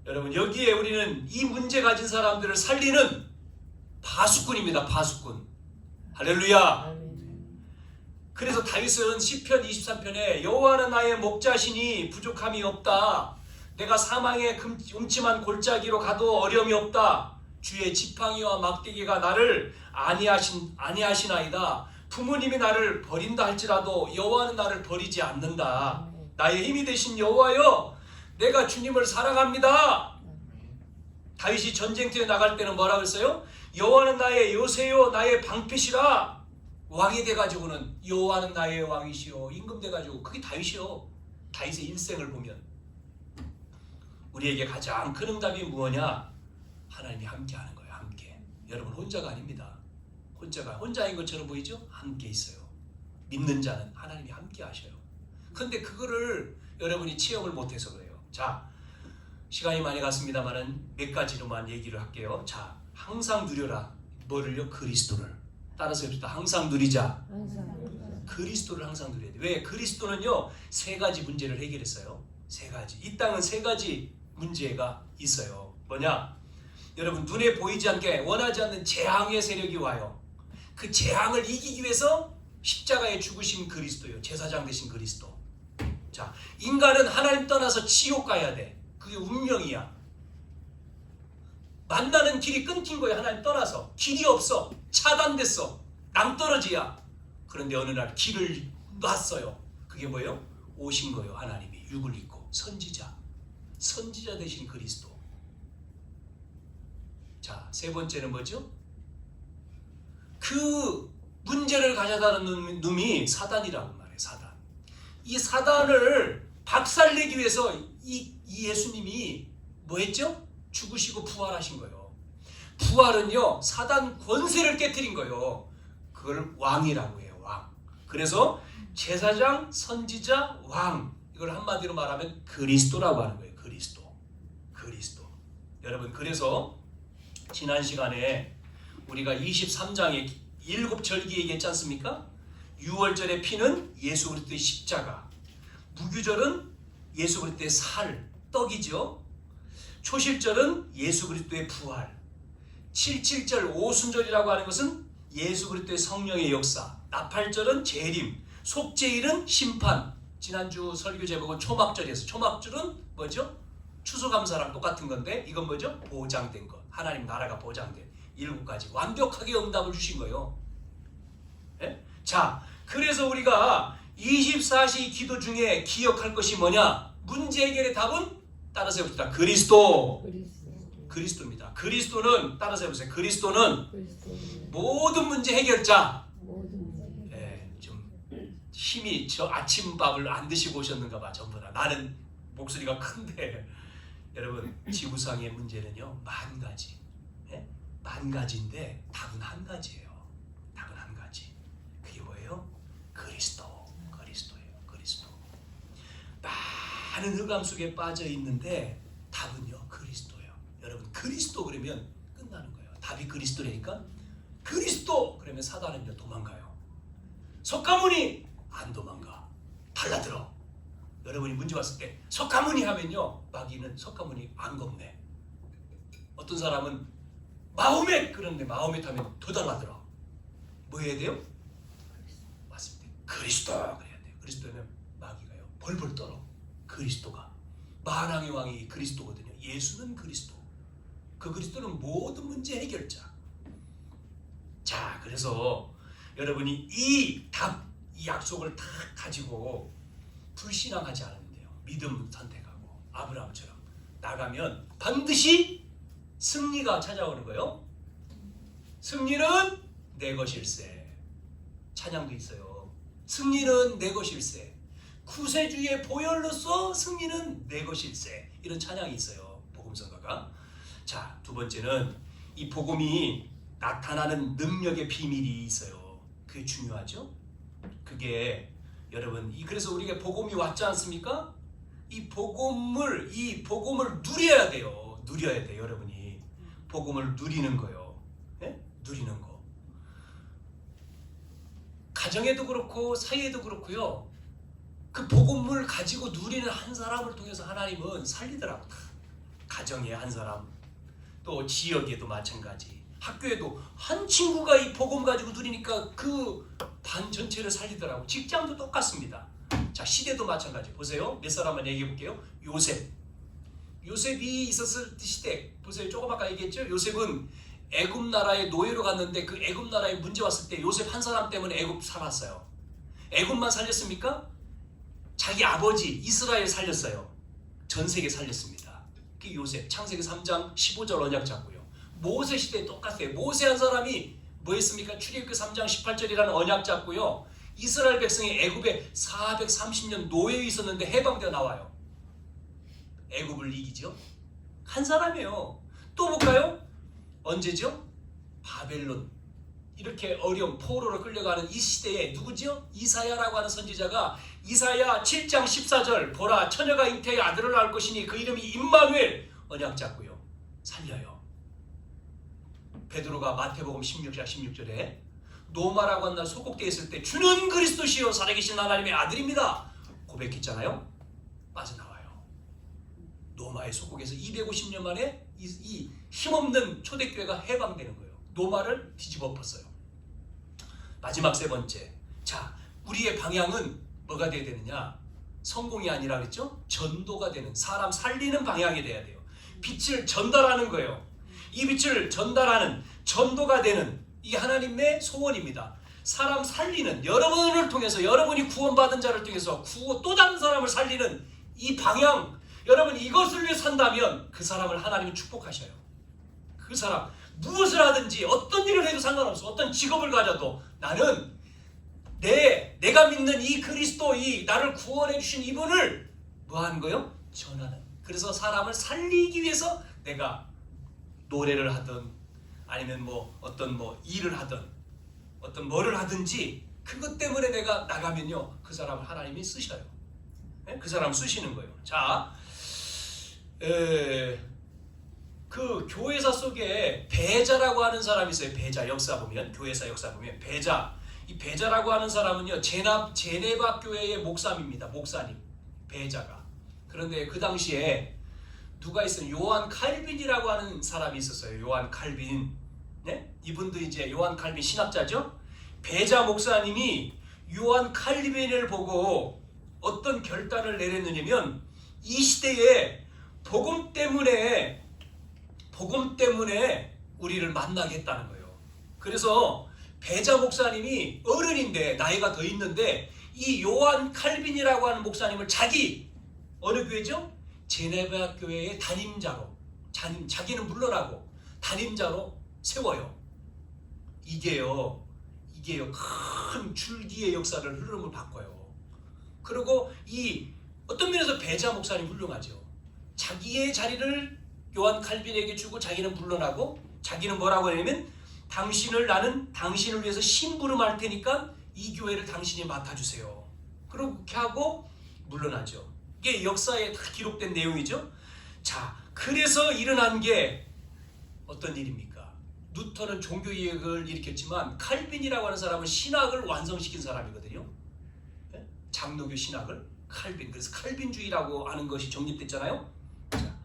여러분, 여기에 우리는 이 문제 가진 사람들을 살리는 파수꾼입니다. 파수꾼. 할렐루야. 그래서 다윗은 시편 23편에 여호와는 나의 목자시니 부족함이 없다. 내가 사망의 음침한 골짜기로 가도 어려움이 없다. 주의 지팡이와 막대기가 나를 안위하시나이다. 부모님이 나를 버린다 할지라도 여호와는 나를 버리지 않는다. 나의 힘이 되신 여호와여, 내가 주님을 사랑합니다. 다윗이 전쟁터에 나갈 때는 뭐라고 했어요? 여호와는 나의 요새요 나의 방패시라. 왕이 돼가지고는 여호와는 나의 왕이시오. 임금 돼가지고 그게 다윗이요. 다윗의 일생을 보면 우리에게 가장 큰 응답이 무엇이냐? 하나님이 함께하는 거예요. 함께. 여러분 혼자가 아닙니다. 혼자인 것처럼 보이죠? 함께 있어요. 믿는 자는 하나님이 함께 하셔요. 근데 그거를 여러분이 체험을 못해서 그래요. 자, 시간이 많이 갔습니다만은 몇 가지로만 얘기를 할게요. 자, 항상 누려라. 뭐를요? 그리스도를. 따라서 해봅시다. 항상 누리자. 그리스도를 항상 누려야 돼. 왜? 그리스도는요 3가지 문제를 해결했어요. 3가지. 이 땅은 3가지 문제가 있어요. 뭐냐? 여러분, 눈에 보이지 않게 원하지 않는 재앙의 세력이 와요. 그 재앙을 이기기 위해서 십자가에 죽으신 그리스도요. 제사장 되신 그리스도. 자, 인간은 하나님 떠나서 지옥 가야 돼. 그게 운명이야. 만나는 길이 끊긴 거예요. 하나님 떠나서. 길이 없어. 차단됐어. 낭떠러지야. 그런데 어느 날 길을 놨어요. 그게 뭐예요? 오신 거예요. 하나님이 육을 입고. 선지자 되신 그리스도. 자, 3번째는 뭐죠? 그 문제를 가져다는 놈이 사단이라고 말해요. 사단. 이 사단을 박살내기 위해서 이 예수님이 뭐 했죠? 죽으시고 부활하신 거예요. 부활은요 사단 권세를 깨트린 거예요. 그걸 왕이라고 해요. 왕. 그래서 제사장, 선지자, 왕. 이걸 한마디로 말하면 그리스도라고 하는 거예요. 그리스도. 여러분, 그래서 지난 시간에 우리가 23장에 7절기 얘기했지 않습니까? 6월절의 피는 예수 그리스도의 십자가, 무교절은 예수 그리스도의 살, 떡이죠. 초실절은 예수 그리스도의 부활, 77절 오순절이라고 하는 것은 예수 그리스도의 성령의 역사, 나팔절은 재림, 속죄일은 심판. 지난주 설교 제목은 초막절이었어요. 초막절은 뭐죠? 추수감사랑 똑같은 건데 이건 뭐죠? 보장된 것. 하나님 나라가 보장된 7가지 완벽하게 응답을 주신 거예요. 네? 자, 그래서 우리가 24시 기도 중에 기억할 것이 뭐냐? 문제 해결의 답은 따라서 해봅시다. 그리스도입니다. 그리스도는 따라서 해보세요. 그리스도는 모든 문제 해결자. 네, 좀 힘이 저 아침밥을 안 드시고 오셨는가 봐. 전부 다. 나는 목소리가 큰데 여러분 지구상의 문제는요 10,000가지. 네? 10,000가지인데 답은 한 가지예요. 답은 한 가지. 그게 뭐예요? 그리스도예요. 그리스도. 많은 흑암 속에 빠져 있는데 답은요 그리스도예요. 여러분 그리스도 그러면 끝나는 거예요. 답이 그리스도라니까. 그리스도 그러면 사단은요 도망가요. 석가모니 안 도망가. 달라들어. 여러분이 문제 왔을 때 석가모니 하면요 마귀는 석가모니 안 겁내. 어떤 사람은 마호멧 그러는데 마호멧 하면 더 달라들어. 뭐 해야 돼요? 맞습니다. 그리스도 그래야 돼요. 그리스도는 마귀가요 벌벌 떨어. 그리스도가 만왕의 왕이 그리스도거든요. 예수는 그리스도. 그 그리스도는 모든 문제 해결자. 자, 그래서 여러분이 이 약속을 다 가지고 불신앙하지 않으면 돼요. 믿음 선택하고 아브라함처럼 나가면 반드시 승리가 찾아오는 거예요. 승리는 내 것일세. 찬양도 있어요. 승리는 내 것일세. 구세주의 보혈로서 승리는 내 것일세. 이런 찬양이 있어요. 복음성가가. 자, 두 번째는 이 복음이 나타나는 능력의 비밀이 있어요. 그게 중요하죠. 그게 여러분 그래서 우리가 복음이 왔지 않습니까? 이 복음을 누려야 돼요. 누려야 돼요. 여러분이 복음을 누리는 거요. 네? 누리는 거. 가정에도 그렇고 사회에도 그렇고요. 그 복음을 가지고 누리는 한 사람을 통해서 하나님은 살리더라고. 가정에 한 사람, 또 지역에도 마찬가지. 학교에도 한 친구가 이 복음 가지고 누리니까 그 반 전체를 살리더라고. 직장도 똑같습니다. 자, 시대도 마찬가지. 보세요. 몇 사람만 얘기해 볼게요. 요셉이 있었을 시대. 보세요. 조금 아까 얘기했죠. 요셉은 애굽 나라에 노예로 갔는데 그 애굽 나라에 문제 왔을 때 요셉 한 사람 때문에 애굽 살았어요. 애굽만 살렸습니까? 자기 아버지 이스라엘 살렸어요. 전 세계 살렸습니다. 그 요셉 창세기 3장 15절 언약 잡고요. 모세 시대에 똑같아요. 모세 한 사람이 뭐 했습니까? 출애굽기 3장 18절이라는 언약 잡고요. 이스라엘 백성이 애굽에 430년 노예에 있었는데 해방되어 나와요. 애굽을 이기죠. 한 사람이에요. 또 볼까요? 언제죠? 바벨론. 이렇게 어려운 포로로 끌려가는 이 시대에 누구죠? 이사야라고 하는 선지자가 이사야 7장 14절 보라 처녀가 잉태의 아들을 낳을 것이니 그 이름이 임마누엘 언약 잡고요. 살려요. 베드로가 마태복음 16장 16절에 노마라고 한 날 소곡되어 있을 때 주는 그리스도시요 살아계신 하나님의 아들입니다. 고백했잖아요. 빠져나와요. 노마의 소곡에서 250년 만에 이 힘없는 초대교회가 해방되는 거예요. 노마를 뒤집어 엎었어요. 마지막 세 번째. 자, 우리의 방향은 뭐가 돼야 되느냐? 성공이 아니라 그랬죠? 전도가 되는, 사람 살리는 방향이 돼야 돼요. 빛을 전달하는 거예요. 이 빛을 전달하는, 전도가 되는, 이게 하나님의 소원입니다. 사람 살리는, 여러분을 통해서, 여러분이 구원받은 자를 통해서 또 다른 사람을 살리는 이 방향, 여러분 이것을 위해 산다면 그 사람을 하나님이 축복하셔요. 그 사람 무엇을 하든지 어떤 일을 해도 상관없어. 어떤 직업을 가져도 나는 내가 믿는 이 그리스도, 이 나를 구원해 주신 이분을 뭐 하는 거예요? 전하는. 그래서 사람을 살리기 위해서 내가 노래를 하든 아니면 어떤 일을 하든 어떤 뭐를 하든지 그것 때문에 내가 나가면요 그 사람을 하나님이 쓰셔요. 그 사람 쓰시는 거예요. 자, 그 교회사 속에 배자라고 하는 사람이 있어요. 배자 역사 보면, 교회사 역사 보면 배자. 이 배자라고 하는 사람은요 제네바 교회의 목사입니다. 목사님 배자가. 그런데 그 당시에 누가 있어요? 요한 칼빈이라고 하는 사람이 있었어요. 요한 칼빈. 네? 이분도 이제 요한 칼빈 신학자죠. 배자 목사님이 요한 칼빈을 보고 어떤 결단을 내렸느냐면 이 시대에 복음 때문에 우리를 만나게 했다는 거예요. 그래서 배자 목사님이 어른인데 나이가 더 있는데 이 요한 칼빈이라고 하는 목사님을 자기 어느 교회죠? 제네바 교회의 담임자로 자기는 물러나고 담임자로 세워요. 이게요 큰 줄기의 역사를 흐름을 바꿔요. 그리고 이 어떤 면에서 배자 목사님 훌륭하죠. 자기의 자리를 요한 칼빈에게 주고 자기는 물러나고 자기는 뭐라고 하냐면 나는 당신을 위해서 심부름할 테니까 이 교회를 당신이 맡아주세요. 그렇게 하고 물러나죠. 이게 역사에 다 기록된 내용이죠. 자, 그래서 일어난 게 어떤 일입니까? 루터는 종교개혁을 일으켰지만 칼빈이라고 하는 사람은 신학을 완성시킨 사람이거든요. 장로교 신학을 칼빈, 그래서 칼빈주의라고 하는 것이 정립됐잖아요. 자,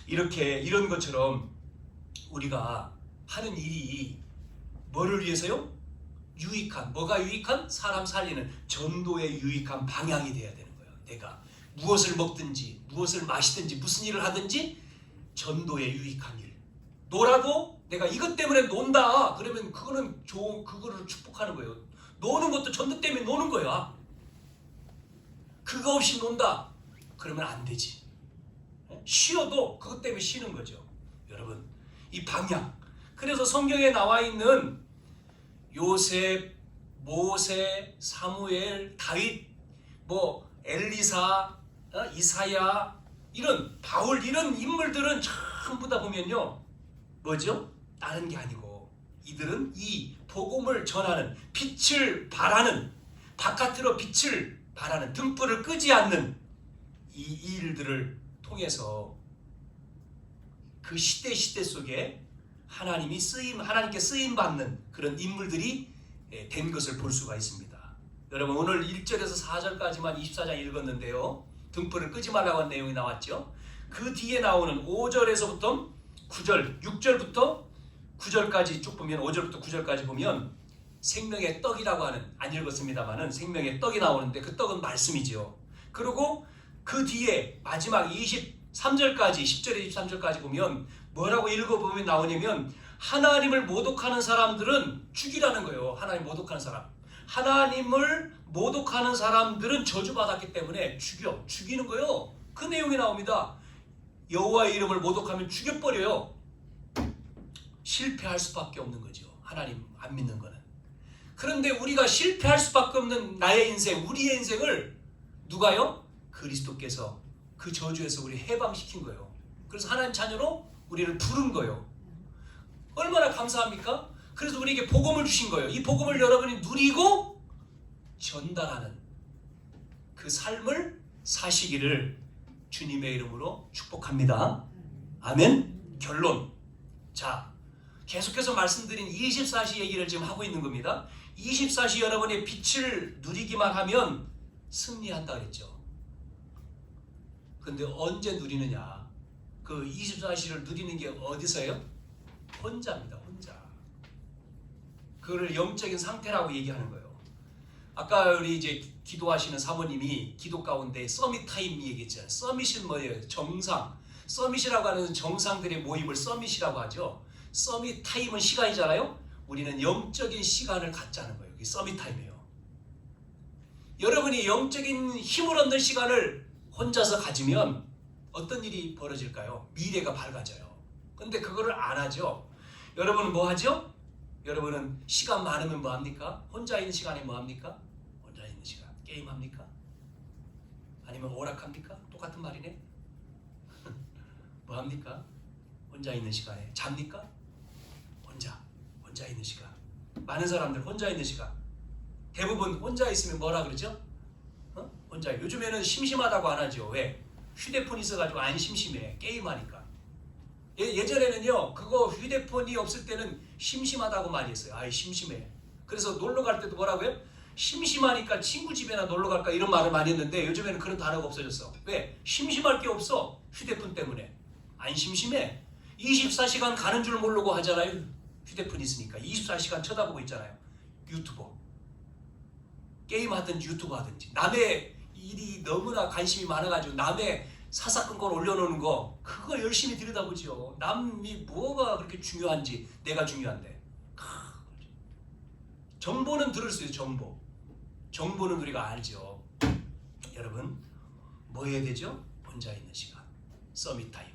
이런 것처럼 우리가 하는 일이 뭐를 위해서요? 뭐가 유익한? 사람 살리는 전도의 유익한 방향이 돼야 되는 거예요. 내가 무엇을 먹든지 무엇을 마시든지 무슨 일을 하든지 전도의 유익한 일. 놀아도 내가 이것 때문에 논다 그러면 그거를 축복하는 거예요. 노는 것도 전도 때문에 노는 거야. 그거 없이 논다 그러면 안 되지. 쉬어도 그것 때문에 쉬는 거죠. 여러분, 이 방향. 그래서 성경에 나와 있는 요셉, 모세, 사무엘, 다윗, 엘리사, 이사야, 바울 이런 인물들은 전부 다 보면요, 뭐죠? 다른 게 아니고 이들은 이 복음을 전하는, 빛을 발하는, 바깥으로 빛을 발하는, 등불을 끄지 않는 이 일들을 통해서 그 시대 속에 하나님께 쓰임 받는 그런 인물들이 된 것을 볼 수가 있습니다. 여러분, 오늘 1절에서 4절까지만 24장 읽었는데요. 등불을 끄지 말라고 한 내용이 나왔죠. 그 뒤에 나오는 5절에서부터 9절, 6절부터 9절까지 쭉 보면, 5절부터 9절까지 보면 생명의 떡이라고 하는, 안 읽었습니다만은 생명의 떡이 나오는데 그 떡은 말씀이죠. 그리고 그 뒤에 마지막 23절까지, 10절에 23절까지 보면 뭐라고 읽어보면 나오냐면 하나님을 모독하는 사람들은 죽이라는 거예요. 하나님 모독하는 사람. 하나님을 모독하는 사람들은 저주받았기 때문에 죽이는 거예요. 그 내용이 나옵니다. 여호와의 이름을 모독하면 죽여버려요. 실패할 수밖에 없는 거죠. 하나님 안 믿는 거는. 그런데 우리가 실패할 수밖에 없는 나의 인생, 우리의 인생을 누가요? 그리스도께서 그 저주에서 우리 해방시킨 거예요. 그래서 하나님 자녀로 우리를 부른 거예요. 얼마나 감사합니까? 그래서 우리에게 복음을 주신 거예요. 이 복음을 여러분이 누리고 전달하는 그 삶을 사시기를 주님의 이름으로 축복합니다. 아멘. 결론. 자, 계속해서 말씀드린 24시 얘기를 지금 하고 있는 겁니다. 24시 여러분의 빛을 누리기만 하면 승리한다 그랬죠. 근데 언제 누리느냐? 그 24시를 누리는 게 어디서예요? 혼자입니다. 혼자. 그거를 영적인 상태라고 얘기하는 거예요. 아까 우리 이제 기도하시는 사모님이 기도 가운데 서밋 타임 얘기했잖아요. 서밋은 뭐예요? 정상. 서밋이라고 하는 정상들의 모임을 서밋이라고 하죠. 서밋 타임은 시간이잖아요. 우리는 영적인 시간을 갖자는 거예요. 이게 서밋 타임이에요. 여러분이 영적인 힘을 얻는 시간을 혼자서 가지면 어떤 일이 벌어질까요? 미래가 밝아져요. 근데 그거를 안 하죠. 여러분은 뭐 하죠? 여러분은 시간 많으면 뭐 합니까? 혼자 있는 시간에 뭐 합니까? 혼자 있는 시간 게임합니까? 아니면 오락합니까? 똑같은 말이네. 뭐 합니까? 혼자 있는 시간에 잡니까? 혼자 있는 시간. 많은 사람들 혼자 있는 시간. 대부분 혼자 있으면 뭐라 그러죠? 혼자. 요즘에는 심심하다고 안 하죠. 왜? 휴대폰 있어가지고 안 심심해. 게임하니까. 예전에는요, 그거 휴대폰이 없을 때는 심심하다고 많이 했어요. 아이, 심심해. 그래서 놀러 갈 때도 뭐라고요? 심심하니까 친구 집에나 놀러 갈까 이런 말을 많이 했는데 요즘에는 그런 단어가 없어졌어. 왜? 심심할 게 없어. 휴대폰 때문에. 안 심심해. 24시간 가는 줄 모르고 하잖아요. 휴대폰 있으니까 24시간 쳐다보고 있잖아요. 유튜버, 게임 하든지 유튜브 하든지, 남의 일이 너무나 관심이 많아가지고 남의 사사건건 올려놓는 거, 그거 열심히 들여다보죠. 남이 뭐가 그렇게 중요한지, 내가 중요한데. 정보는 들을 수 있어요. 정보는 우리가 알죠. 여러분, 뭐 해야 되죠? 혼자 있는 시간, 서밋 타임.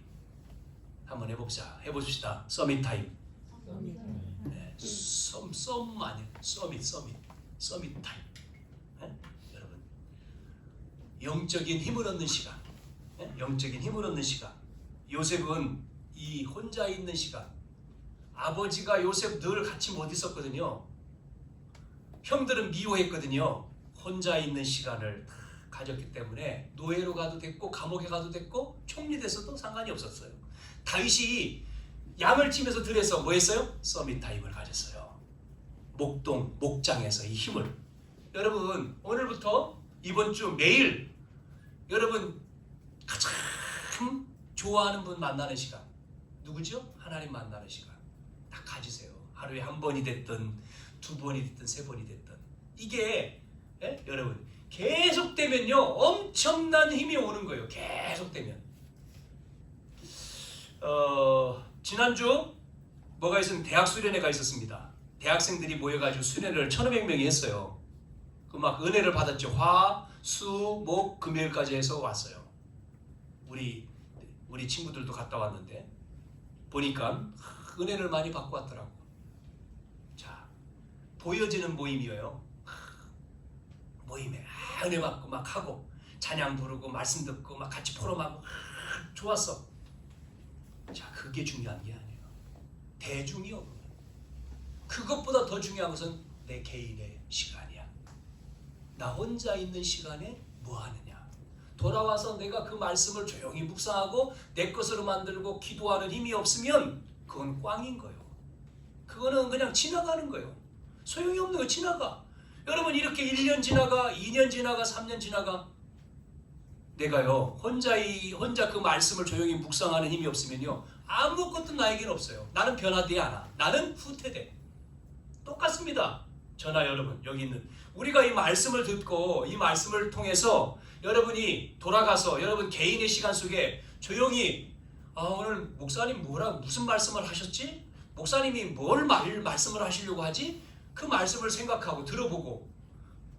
한번 해봅시다. 서밋 타임. 네, 썸 아니에요. 서밋 타임. 네? 여러분, 영적인 힘을 얻는 시간. 네? 영적인 힘을 얻는 시간. 요셉은 이 혼자 있는 시간. 아버지가 요셉 늘 같이 못 있었거든요. 형들은 미워했거든요. 혼자 있는 시간을 가졌기 때문에 노예로 가도 됐고 감옥에 가도 됐고 총리돼서도 상관이 없었어요. 다윗이 양을 치면서 들에서 뭐 했어요? 서밋 타임을 가졌어요. 목장에서 이 힘을. 여러분, 오늘부터 이번 주 매일 여러분 가장 좋아하는 분 만나는 시간, 누구죠? 하나님 만나는 시간 딱 가지세요. 하루에 한 번이 됐든 두 번이 됐든 세 번이 됐든. 이게 여러분 계속되면요 엄청난 힘이 오는 거예요. 계속되면. 지난주 뭐가 있으면 대학 수련회가 있었습니다. 대학생들이 모여가지고 수련회를 1,500명이 했어요. 그 막 은혜를 받았죠. 화, 수, 목, 금요일까지 해서 왔어요. 우리 친구들도 갔다 왔는데 보니까 은혜를 많이 받고 왔더라고. 자, 보여지는 모임이에요. 모임에 은혜 받고 막 하고 찬양 부르고 말씀 듣고 막 같이 포럼하고 좋았어. 자, 그게 중요한 게 아니에요. 대중이요. 그것보다 더 중요한 것은 내 개인의 시간이야. 나 혼자 있는 시간에 뭐 하느냐. 돌아와서 내가 그 말씀을 조용히 묵상하고 내 것으로 만들고 기도하는 힘이 없으면 그건 꽝인 거예요. 그거는 그냥 지나가는 거예요. 소용이 없는 거 지나가. 여러분, 이렇게 1년 지나가, 2년 지나가, 3년 지나가, 내가요 혼자 그 말씀을 조용히 묵상하는 힘이 없으면요 아무것도 나에게는 없어요. 나는 변화되지 않아. 나는 후퇴돼. 똑같습니다. 저나 여러분, 여기 있는 우리가 이 말씀을 듣고 이 말씀을 통해서 여러분이 돌아가서 여러분 개인의 시간 속에 조용히 오늘 목사님 무슨 말씀을 하셨지? 목사님이 뭘 말씀을 하시려고 하지? 그 말씀을 생각하고 들어보고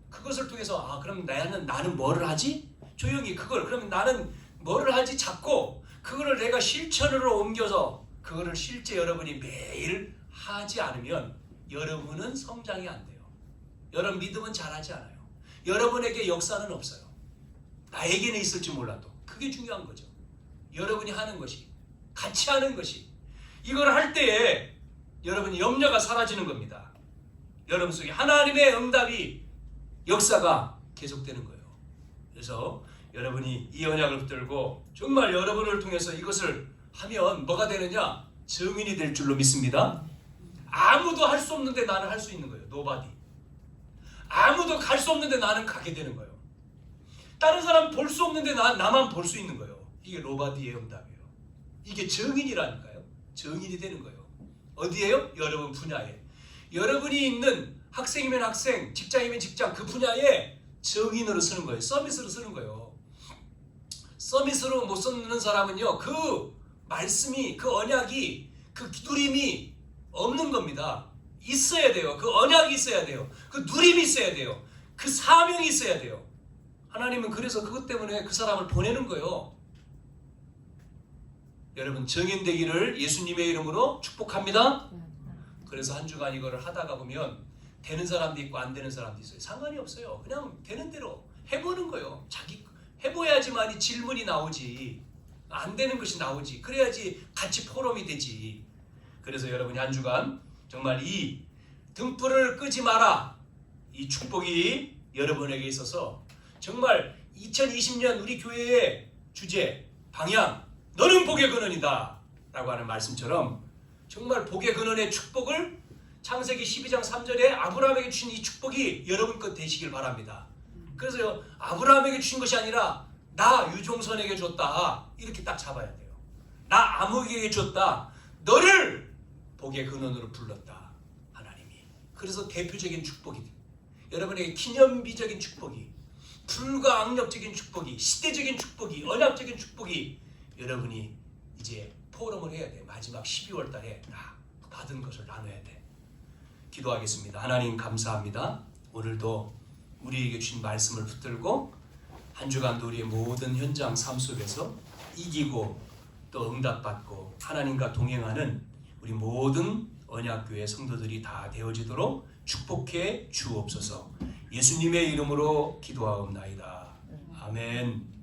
그것을 통해서 그럼 나는 뭐를 하지? 조용히 그러면 나는 뭐를 하지? 찾고 그거를 내가 실천으로 옮겨서 그거를 실제 여러분이 매일 하지 않으면 여러분은 성장이 안 돼요. 여러분 믿음은 잘하지 않아요. 여러분에게 역사는 없어요. 나에게는 있을지 몰라도 그게 중요한 거죠. 여러분이 하는 것이, 같이 하는 것이, 이걸 할 때에 여러분이 염려가 사라지는 겁니다. 여러분 속에 하나님의 응답이, 역사가 계속되는 거예요. 그래서 여러분이 이 언약을 붙들고 정말 여러분을 통해서 이것을 하면 뭐가 되느냐? 증인이 될 줄로 믿습니다. 아무도 할 수 없는데 나는 할 수 있는 거예요. Nobody. 아무도 갈 수 없는데 나는 가게 되는 거예요. 다른 사람 볼 수 없는데 나만 볼 수 있는 거예요. 이게 로바디의 응답이에요. 이게 증인이라니까요. 증인이 되는 거예요. 어디에요? 여러분 분야에. 여러분이 있는 학생이면 학생, 직장이면 직장, 그 분야에 증인으로 쓰는 거예요. 서밋으로 쓰는 거예요. 서밋으로 못 쓰는 사람은요, 그 말씀이, 그 언약이, 그 누림이 없는 겁니다. 있어야 돼요. 그 언약이 있어야 돼요. 그 누림이 있어야 돼요. 그 사명이 있어야 돼요. 하나님은 그래서 그것 때문에 그 사람을 보내는 거예요. 여러분 증인되기를 예수님의 이름으로 축복합니다. 그래서 한 주간 이거를 하다가 보면 되는 사람도 있고 안 되는 사람도 있어요. 상관이 없어요. 그냥 되는 대로 해보는 거예요. 자기 해봐야지만이 질문이 나오지. 안 되는 것이 나오지. 그래야지 같이 포럼이 되지. 그래서 여러분이 한 주간 정말 이 등불을 끄지 마라. 이 축복이 여러분에게 있어서 정말 2020년 우리 교회의 주제, 방향, 너는 복의 근원이다 라고 하는 말씀처럼 정말 복의 근원의 축복을 창세기 12장 3절에 아브라함에게 주신 이 축복이 여러분 것 되시길 바랍니다. 그래서 아브라함에게 주신 것이 아니라 나 유종선에게 줬다. 이렇게 딱 잡아야 돼요. 나 아무에게 줬다. 너를 복의 근원으로 불렀다. 하나님이. 그래서 대표적인 축복이, 여러분에게 기념비적인 축복이, 불가항력적인 축복이, 시대적인 축복이, 언약적인 축복이 여러분이 이제 포럼을 해야 돼. 마지막 12월 달에 다 받은 것을 나눠야 돼. 기도하겠습니다. 하나님 감사합니다. 오늘도 우리에게 주신 말씀을 붙들고 한 주간도 우리의 모든 현장 삶 속에서 이기고 또 응답받고 하나님과 동행하는 우리 모든 언약교회 성도들이 다 되어지도록 축복해 주옵소서. 예수님의 이름으로 기도하옵나이다. 아멘.